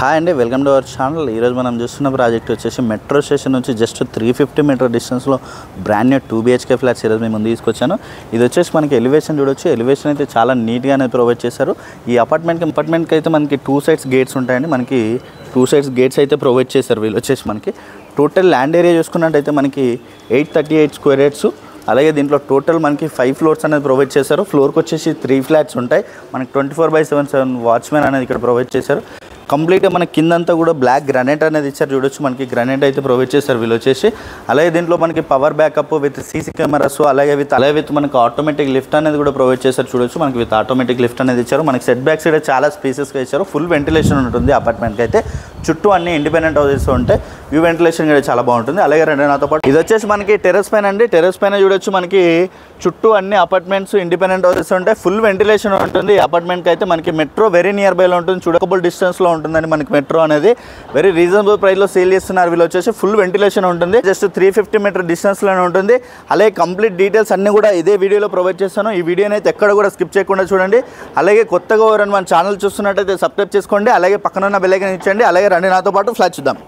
Hi అండి, welcome to our channel. ఈరోజు మనం చూస్తున్న ప్రాజెక్ట్ వచ్చేసి మెట్రో స్టేషన్ నుంచి జస్ట్ 350 మీటర్ డిస్టెన్స్లో బ్రాండ్ న్యూ 2 BHK ఫ్లాట్స్ ఈరోజు మేము ముందు తీసుకొచ్చాను. ఇది వచ్చేసి మనకి ఎలివేషన్ చూడొచ్చు. ఎలివేషన్ అయితే చాలా నీట్గా అనేది ప్రొవైడ్ చేశారు. ఈ అపార్ట్మెంట్కి అయితే మనకి 2 సైడ్స్ గేట్స్ ఉంటాయండి. మనకి 2 సైడ్స్ గేట్స్ అయితే ప్రొవైడ్ చేశారు. వీళ్ళు వచ్చేసి మనకి టోటల్ ల్యాండ్ ఏరియా చూసుకున్నట్టయితే మనకి 838 స్క్వేర్ యార్డ్స్. అలాగే దీంట్లో టోటల్ మనకి 5 ఫ్లోర్స్ అనేది ప్రొవైడ్ చేశారు. ఫ్లోర్కి వచ్చేసి 3 ఫ్లాట్స్ ఉంటాయి. మనకి 24/7 వాచ్మెన్ అనేది ఇక్కడ ప్రొవైడ్ చేశారు. కంప్లీట్గా మనకి కిందంతా కూడా బ్లాక్ గ్రానైట్ అనేది ఇచ్చారు చూడొచ్చు. మనకి గ్రానైట్ అయితే ప్రొవైడ్ చేశారు వీళ్ళు వచ్చేసి. అలాగే దీంట్లో మనకి power backup with CC cameras అలాగే విత్ మనకి ఆటోమేటిక్ లిఫ్ట్ అనేది కూడా ప్రొవైడ్ చేశారు చూడొచ్చు. మనకి విత్ ఆటోమేటిక్ లిఫ్ట్ అనేది ఇచ్చారు. మనకి సెట్ బ్యాక్ సైడ్ చాలా స్పేసెస్గా ఇచ్చారు. ఫుల్ వెంటిలేషన్ ఉంటుంది అపార్ట్మెంట్కి అయితే. చుట్టూ అన్ని ఇండిపెండెంట్ హౌసెస్ ఉంటాయి. వ్యూ వెంటిలేషన్ కూడా చాలా బాగుంటుంది. అలాగే రెండు నాతో పాటు ఇది వచ్చేసి మనకి టెర్రస్ పైన అండి. టెర్రస్ పైన చూడొచ్చు. మనకి చుట్టూ అన్ని అపార్ట్మెంట్స్ ఇండిపెండెంట్ హౌసెస్ ఉంటాయి. ఫుల్ వెంటిలేషన్ ఉంటుంది అపార్ట్మెంట్కి అయితే. మనకి మెట్రో వెరీ నియర్ బైలో ఉంటుంది. చూడకబుల్ డిస్టెన్స్లో ఉంటుందని మనకి మెట్రో అనేది వెరీ రీజనబుల్ ప్రైస్లో సేల్ చేస్తున్నారు వీళ్ళు వచ్చేసి. ఫుల్ వెంటిలేషన్ ఉంటుంది. జస్ట్ 350 మీటర్ డిస్టెన్స్లోనే ఉంటుంది. అలాగే కంప్లీట్ డీటెయిల్స్ అన్నీ కూడా ఇదే వీడియోలో ప్రొవైడ్ చేస్తాను. ఈ వీడియోని అయితే ఎక్కడ కూడా స్కిప్ చేయకుండా చూడండి. అలాగే కొత్తగా ఎవరైనా మన ఛానల్ చూస్తున్నట్టయితే సబ్స్క్రైబ్ చేసుకోండి. అలాగే పక్కన ఉన్న బెల్ ఐకాన్ ఇచ్చండి. అలాగే రండి నాతో పాటు ఫ్లాట్ చూద్దాం.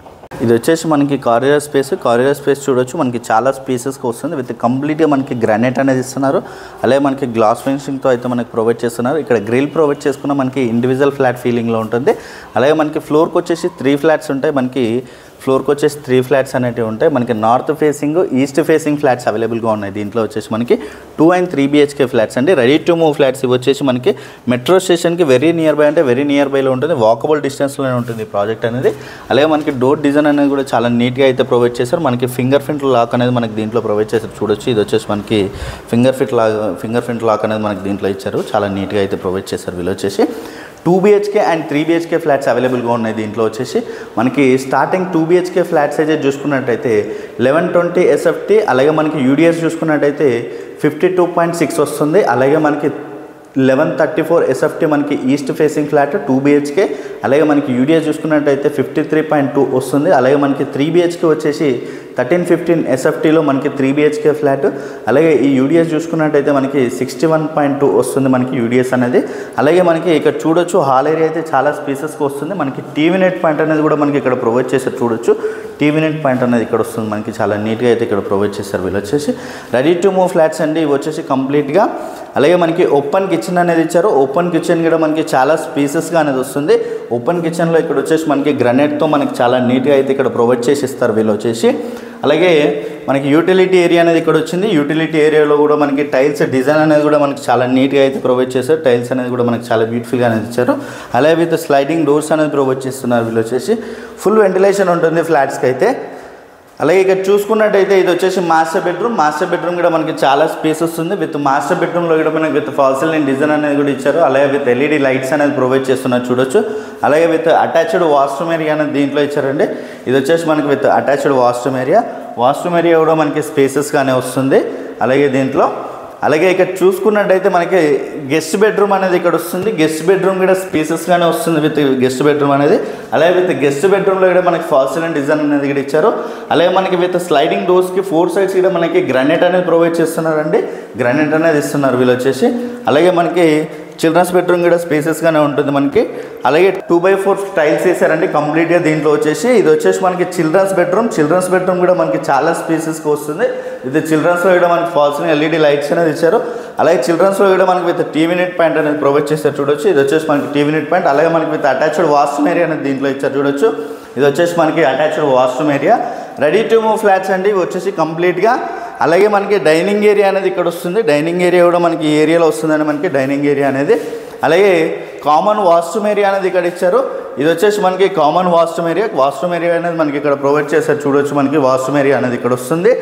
ఇది వచ్చేసి మనకి కారిడార్ స్పేస్ చూడొచ్చు. మనకి చాలా స్పేసెస్కి వస్తుంది. విత్ కంప్లీట్గా మనకి గ్రానైట్ అనేది ఇస్తున్నారు. అలాగే మనకి గ్లాస్ ఫినిషింగ్తో అయితే మనకి ప్రొవైడ్ చేస్తున్నారు. ఇక్కడ గ్రిల్ ప్రొవైడ్ చేసుకున్న మనకి ఇండివిజువల్ ఫ్లాట్ ఫీలింగ్లో ఉంటుంది. అలాగే మనకి ఫ్లోర్కి వచ్చేసి 3 ఫ్లాట్స్ ఉంటాయి. మనకి ఫ్లోర్కి వచ్చేసి 3 ఫ్లాట్స్ అనేవి ఉంటాయి. మనకి north facing east facing flats అవైలబుల్గా ఉన్నాయి. దీంట్లో వచ్చేసి మనకి 2 and 3 BHK ఫ్లాట్స్ అండి. Ready to move flats. ఇవి వచ్చేసి మనకి మెట్రో స్టేషన్కి వెరీ నియర్ బై అంటే వెరీ నియర్ బైలో ఉంటుంది. వాకబుల్ డిస్టెన్స్లోనే ఉంటుంది ఈ ప్రాజెక్ట్ అనేది. అలాగే మనకి డోర్ డిజైన్ అనేది కూడా చాలా నీట్గా అయితే ప్రొవైడ్ చేశారు. మనకి ఫింగర్ ప్రింట్ లాక్ అనేది మనకి దీంట్లో ప్రొవైడ్ చేశారు చూడొచ్చు. ఇది వచ్చేసి మనకి ఫింగర్ ప్రింట్ లాక్ అనేది మనకి దీంట్లో ఇచ్చారు. చాలా నీట్గా అయితే ప్రొవైడ్ చేశారు వీళ్ళు వచ్చేసి. 2 BHK and 3 BHK ఫ్లాట్స్ అవైలబుల్గా ఉన్నాయి. దీంట్లో వచ్చేసి మనకి స్టార్టింగ్ 2 BHK ఫ్లాట్స్ అయితే చూసుకున్నట్టయితే 1120 SFT. అలాగే మనకి UDS చూసుకున్నట్టయితే 52.6 వస్తుంది. అలాగే మనకి 1134 SFT మనకి ఈస్ట్ ఫేసింగ్ ఫ్లాట్ 2 BHK. అలాగే మనకి UDS చూసుకున్నట్టయితే 53.2 వస్తుంది. అలాగే మనకి 3 BHK వచ్చేసి 1315 SFTలో మనకి 3 BHK ఫ్లాట్. అలాగే ఈ UDS చూసుకున్నట్టయితే మనకి 61.2 వస్తుంది మనకి UDS అనేది. అలాగే మనకి ఇక్కడ చూడొచ్చు హాల్ ఏరియా అయితే చాలా స్పేసెస్కి వస్తుంది. మనకి టీవీ నెట్ పాయింట్ అనేది కూడా మనకి ఇక్కడ ప్రొవైడ్ చేశారు చూడొచ్చు. టీవీ నెట్ పాయింట్ అనేది ఇక్కడ వస్తుంది మనకి. చాలా నీట్గా అయితే ఇక్కడ ప్రొవైడ్ చేశారు వీళ్ళు వచ్చేసి. రెడీ టు మూవ్ ఫ్లాట్స్ అండి ఇవి వచ్చేసి కంప్లీట్గా. అలాగే మనకి ఓపెన్ కిచెన్ అనేది ఇచ్చారు. ఓపెన్ కిచెన్ కూడా మనకి చాలా స్పేసెస్గా అనేది వస్తుంది. ఓపెన్ కిచెన్లో ఇక్కడ వచ్చేసి మనకి గ్రానైట్తో మనకి చాలా నీట్గా అయితే ఇక్కడ ప్రొవైడ్ చేసి ఇస్తారు వీళ్ళు వచ్చేసి. అలాగే మనకి యూటిలిటీ ఏరియా అనేది ఇక్కడ వచ్చింది. యూటిలిటీ ఏరియాలో కూడా మనకి టైల్స్ డిజైన్ అనేది కూడా మనకి చాలా నీట్గా అయితే ప్రొవైడ్ చేశారు. టైల్స్ అనేది కూడా మనకి చాలా బ్యూటిఫుల్గా అనేది ఇచ్చారు. అలాగే విత్ స్లైడింగ్ డోర్స్ అనేది ప్రొవైడ్ చేస్తున్నారు వీళ్ళు వచ్చేసి. ఫుల్ వెంటిలేషన్ ఉంటుంది ఫ్లాట్స్కి అయితే. అలాగే ఇక్కడ చూసుకున్నట్టయితే ఇది వచ్చేసి మాస్టర్ బెడ్రూమ్ కూడా మనకి చాలా స్పేస్ వస్తుంది. విత్ మాస్టర్ బెడ్రూమ్లో కూడా మనకి విత్ ఫాల్ సీలింగ్ డిజైన్ అనేది కూడా ఇచ్చారు. అలాగే విత్ LED లైట్స్ అనేది ప్రొవైడ్ చేస్తున్నారు చూడొచ్చు. అలాగే విత్ అటాచ్డ్ వాష్రూమ్ ఏరియా అనేది దీంట్లో ఇచ్చారండి. ఇది వచ్చేసి మనకి విత్ అటాచ్డ్ వాష్రూమ్ ఏరియా కూడా మనకి స్పేసెస్గానే వస్తుంది. అలాగే దీంట్లో అలాగే ఇక్కడ చూసుకున్నట్టయితే మనకి గెస్ట్ బెడ్రూమ్ అనేది ఇక్కడ వస్తుంది. గెస్ట్ బెడ్రూమ్ కూడా స్పేసెస్గానే వస్తుంది విత్ గెస్ట్ బెడ్రూమ్ అనేది. అలాగే విత్ గెస్ట్ బెడ్రూమ్లో కూడా మనకి ఫాల్ సీలింగ్ డిజైన్ అనేది ఇక్కడ ఇచ్చారు. అలాగే మనకి విత్ స్లైడింగ్ డోర్స్కి 4 సైడ్స్ కూడా మనకి గ్రానైట్ అనేది ప్రొవైడ్ చేస్తున్నారండి. గ్రానైట్ అనేది ఇస్తున్నారు వీళ్ళు వచ్చేసి. అలాగే మనకి చిల్డ్రన్స్ బెడ్రూమ్ కూడా స్పేసెస్గానే ఉంటుంది మనకి. అలాగే 2x4 టైల్స్ వేసారండి కంప్లీట్గా దీంట్లో వచ్చేసి. ఇది వచ్చేసి మనకి చిల్డ్రన్స్ బెడ్రూమ్ కూడా మనకి చాలా స్పేసెస్కి వస్తుంది. ఇది చిల్డ్రన్స్లో కూడా మనకి ఫాల్ సీలింగ్ LED లైట్స్ అనేది ఇచ్చారు. అలాగే చిల్డ్రన్స్లో కూడా మనకి విత్ టీవీ నెట్ పాయింట్ అనేది ప్రొవైడ్ చేస్తారు చూడొచ్చు. ఇది వచ్చేసి మనకి టీవీ నెట్ పాయింట్. అలాగే మనకి విత్ అటాచ్డ్ వాష్రూమ్ ఏరియా అనేది దీంట్లో ఇచ్చారు చూడొచ్చు. ఇది వచ్చేసి మనకి attached washroom area. Ready to move flats అండి ఇవి వచ్చేసి కంప్లీట్గా. అలాగే మనకి డైనింగ్ ఏరియా అనేది ఇక్కడ వస్తుంది. డైనింగ్ ఏరియా కూడా మనకి ఈ ఏరియాలో వస్తుందండి మనకి డైనింగ్ ఏరియా అనేది. అలాగే కామన్ వాష్రూమ్ ఏరియా అనేది ఇక్కడ ఇచ్చారు. ఇది వచ్చేసి మనకి కామన్ వాష్రూమ్ ఏరియా అనేది మనకి ఇక్కడ ప్రొవైడ్ చేశారు చూడొచ్చు. మనకి వాష్రూమ్ ఏరియా అనేది ఇక్కడ వస్తుంది.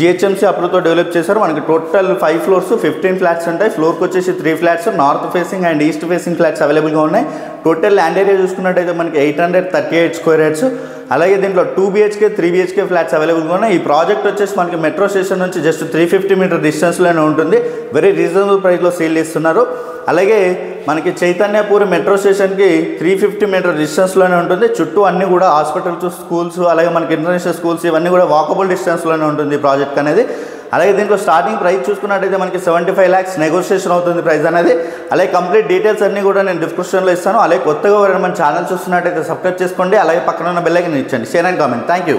GHMC అప్రూవ్తో డెవలప్ చేశారు. మనకి టోటల్ 5 ఫ్లోర్స్ 15 ఫ్లాట్స్ ఉంటాయి. ఫ్లోర్కి వచ్చేసి 3 flats north facing and east facing flats అవైలబుల్గా ఉన్నాయి. టోటల్ ల్యాండ్ ఏరియా చూసుకున్నట్టయితే మనకి 838 స్క్వేర్ యార్డ్స్. అలాగే దీంట్లో 2 BHK 3 BHK ఫ్లాట్స్ అవైలబుల్గా ఉన్నాయి. ఈ ప్రాజెక్ట్ వచ్చేసి మనకి మెట్రో స్టేషన్ నుంచి జస్ట్ 350 మీటర్ డిస్టెన్స్లోనే ఉంటుంది. వెరీ రీజనబుల్ ప్రైస్లో సేల్ చేస్తున్నారు. అలాగే మనకి చైతన్యపూర్ మెట్రో స్టేషన్కి 350 మీటర్ డిస్టెన్స్లోనే ఉంటుంది. చుట్టూ అన్నీ కూడా హాస్పిటల్స్, స్కూల్స్, అలాగే మనకి ఇంటర్నేషనల్ స్కూల్స్ ఇవన్నీ కూడా వాకబుల్ డిస్టెన్స్లోనే ఉంటుంది ఈ ప్రాజెక్ట్ అనేది. అలాగే దీంట్లో స్టార్టింగ్ ప్రైస్ చూసుకున్నట్టయితే మనకి 75 lakhs నెగోషియేషన్ అవుతుంది ప్రైస్ అనేది. అలాగే కంప్లీట్ డీటెయిల్స్ అన్నీ కూడా నేను డిస్క్రిప్షన్లో ఇస్తాను. అలాగే కొత్తగా ఎవరైనా మన ఛానల్ చూస్తున్నట్టయితే సబ్స్క్రైబ్ చేసుకోండి. అలాగే పక్కన ఉన్న బెల్ ఐకాన్ ఇచ్చండి. Share and comment. Thank you.